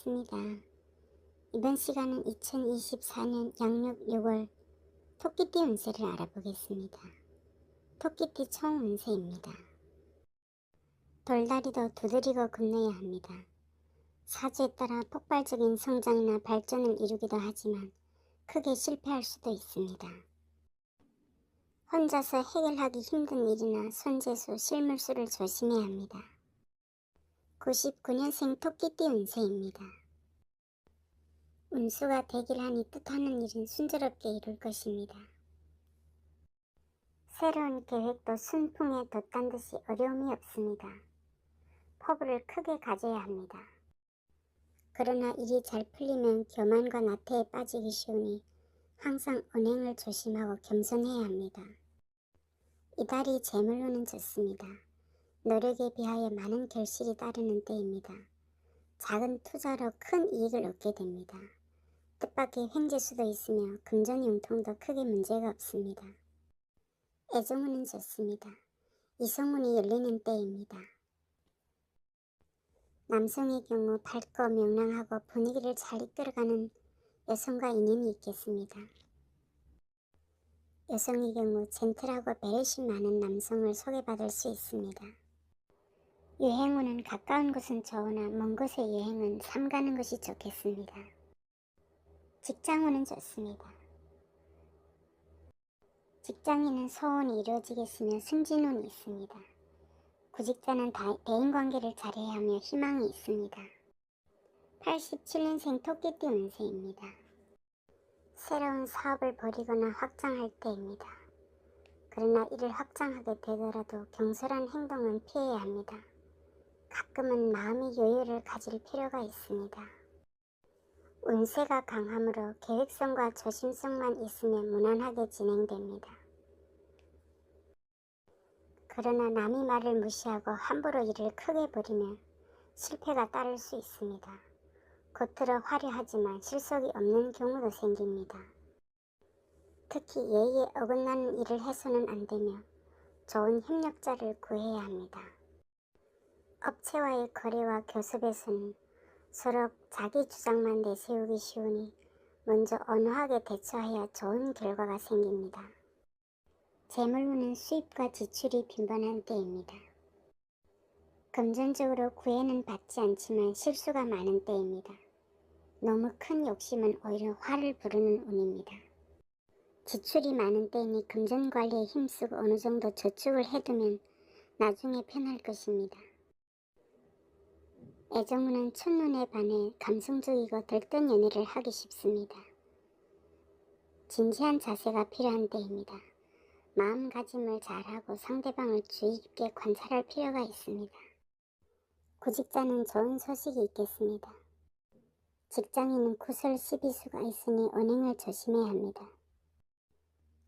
반갑습니다. 이번 시간은 2024년 양력 6월 토끼띠 운세를 알아보겠습니다. 토끼띠 총 운세입니다. 돌다리도 두드리고 건너야 합니다. 사주에 따라 폭발적인 성장이나 발전을 이루기도 하지만 크게 실패할 수도 있습니다. 혼자서 해결하기 힘든 일이나 손재수, 실물수를 조심해야 합니다. 99년생 토끼띠 운세입니다. 운수가 되기라니 뜻하는 일은 순조롭게 이룰 것입니다. 새로운 계획도 순풍에 돛단 듯이 어려움이 없습니다. 포부를 크게 가져야 합니다. 그러나 일이 잘 풀리면 교만과 나태에 빠지기 쉬우니 항상 언행을 조심하고 겸손해야 합니다. 이달이 재물로는 좋습니다. 노력에 비하여 많은 결실이 따르는 때입니다. 작은 투자로 큰 이익을 얻게 됩니다. 뜻밖의 횡재수도 있으며 금전융통도 크게 문제가 없습니다. 애정운은 좋습니다. 이성운이 열리는 때입니다. 남성의 경우 밝고 명랑하고 분위기를 잘 이끌어가는 여성과 인연이 있겠습니다. 여성의 경우 젠틀하고 배려심 많은 남성을 소개받을 수 있습니다. 여행운은 가까운 곳은 좋으나 먼 곳의 여행은 삼가는 것이 좋겠습니다. 직장운은 좋습니다. 직장인은 소원이 이루어지겠으며 승진운이 있습니다. 구직자는 대인관계를 잘해야 하며 희망이 있습니다. 87년생 토끼띠 운세입니다. 새로운 사업을 벌이거나 확장할 때입니다. 그러나 이를 확장하게 되더라도 경솔한 행동은 피해야 합니다. 가끔은 마음의 여유를 가질 필요가 있습니다. 운세가 강하므로 계획성과 조심성만 있으면 무난하게 진행됩니다. 그러나 남의 말을 무시하고 함부로 일을 크게 벌이면 실패가 따를 수 있습니다. 겉으로 화려하지만 실속이 없는 경우도 생깁니다. 특히 예의에 어긋나는 일을 해서는 안 되며 좋은 협력자를 구해야 합니다. 업체와의 거래와 교섭에서는 서로 자기 주장만 내세우기 쉬우니 먼저 온화하게 대처해야 좋은 결과가 생깁니다. 재물운은 수입과 지출이 빈번한 때입니다. 금전적으로 구애는 받지 않지만 실수가 많은 때입니다. 너무 큰 욕심은 오히려 화를 부르는 운입니다. 지출이 많은 때이니 금전관리에 힘쓰고 어느 정도 저축을 해두면 나중에 편할 것입니다. 애정운은 첫눈에 반해 감성적이고 들뜬 연애를 하기 쉽습니다. 진지한 자세가 필요한 때입니다. 마음가짐을 잘하고 상대방을 주의 깊게 관찰할 필요가 있습니다. 구직자는 좋은 소식이 있겠습니다. 직장인은 구설 시비수가 있으니 언행을 조심해야 합니다.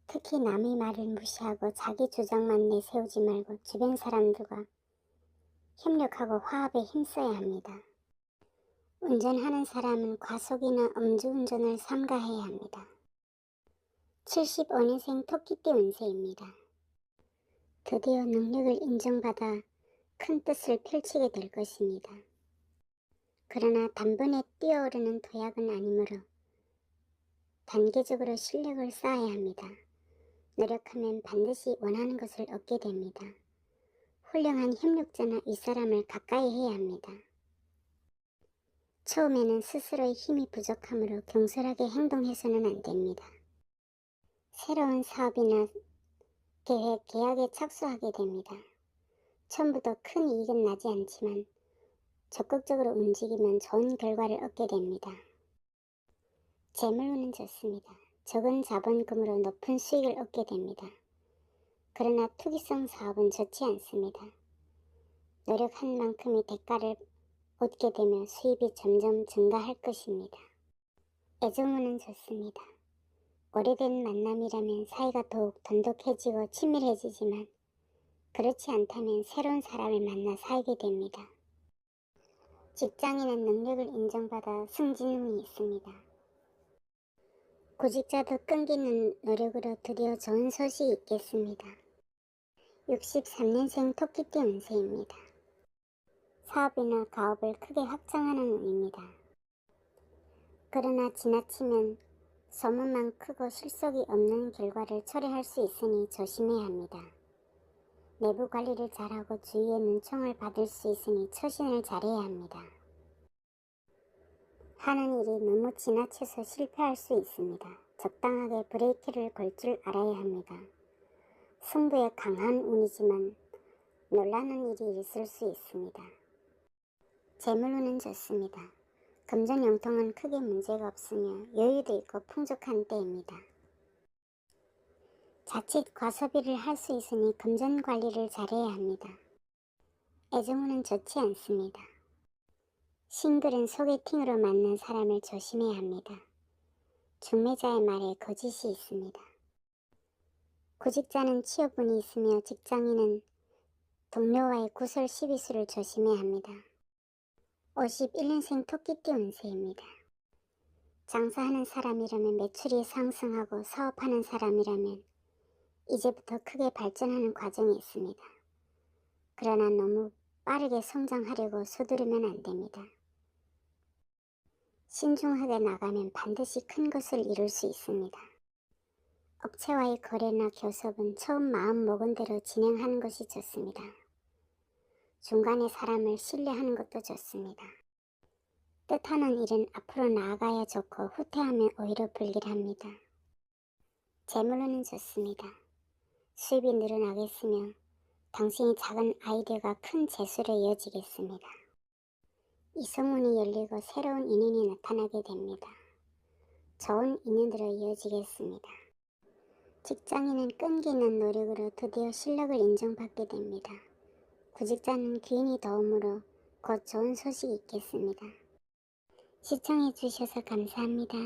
특히 남의 말을 무시하고 자기 주장만 내세우지 말고 주변 사람들과 협력하고 화합에 힘써야 합니다. 운전하는 사람은 과속이나 음주운전을 삼가해야 합니다. 75년생 토끼띠 운세입니다. 드디어 능력을 인정받아 큰 뜻을 펼치게 될 것입니다. 그러나 단번에 뛰어오르는 도약은 아니므로 단계적으로 실력을 쌓아야 합니다. 노력하면 반드시 원하는 것을 얻게 됩니다. 훌륭한 협력자나 윗사람을 가까이 해야 합니다. 처음에는 스스로의 힘이 부족하므로 경솔하게 행동해서는 안 됩니다. 새로운 사업이나 계획, 계약에 착수하게 됩니다. 처음부터 큰 이익은 나지 않지만 적극적으로 움직이면 좋은 결과를 얻게 됩니다. 재물운은 좋습니다. 적은 자본금으로 높은 수익을 얻게 됩니다. 그러나 투기성 사업은 좋지 않습니다. 노력한 만큼의 대가를 얻게 되면 수입이 점점 증가할 것입니다. 애정운은 좋습니다. 오래된 만남이라면 사이가 더욱 돈독해지고 친밀해지지만 그렇지 않다면 새로운 사람을 만나 살게 됩니다. 직장인은 능력을 인정받아 승진운이 있습니다. 구직자도 끈기는 노력으로 드디어 좋은 소식이 있겠습니다. 63년생 토끼띠 운세입니다. 사업이나 가업을 크게 확장하는 운입니다. 그러나 지나치면 소문만 크고 실속이 없는 결과를 초래할 수 있으니 조심해야 합니다. 내부 관리를 잘하고 주위의 눈총을 받을 수 있으니 처신을 잘해야 합니다. 하는 일이 너무 지나쳐서 실패할 수 있습니다. 적당하게 브레이크를 걸 줄 알아야 합니다. 승부에 강한 운이지만 놀라는 일이 있을 수 있습니다. 재물운은 좋습니다. 금전용통은 크게 문제가 없으며 여유도 있고 풍족한 때입니다. 자칫 과소비를 할 수 있으니 금전관리를 잘해야 합니다. 애정운은 좋지 않습니다. 싱글은 소개팅으로 만난 사람을 조심해야 합니다. 중매자의 말에 거짓이 있습니다. 구직자는 취업운이 있으며 직장인은 동료와의 구설 시비수를 조심해야 합니다. 51년생 토끼띠 운세입니다. 장사하는 사람이라면 매출이 상승하고 사업하는 사람이라면 이제부터 크게 발전하는 과정이 있습니다. 그러나 너무 빠르게 성장하려고 서두르면 안 됩니다. 신중하게 나가면 반드시 큰 것을 이룰 수 있습니다. 업체와의 거래나 교섭은 처음 마음 먹은 대로 진행하는 것이 좋습니다. 중간에 사람을 신뢰하는 것도 좋습니다. 뜻하는 일은 앞으로 나아가야 좋고 후퇴하면 오히려 불길합니다. 재물로는 좋습니다. 수입이 늘어나겠으며 당신이 작은 아이디어가 큰 재수로 이어지겠습니다. 이성운이 열리고 새로운 인연이 나타나게 됩니다. 좋은 인연으로 이어지겠습니다. 직장인은 끈기 있는 노력으로 드디어 실력을 인정받게 됩니다. 구직자는 귀인이 도움으로 곧 좋은 소식이 있겠습니다. 시청해주셔서 감사합니다.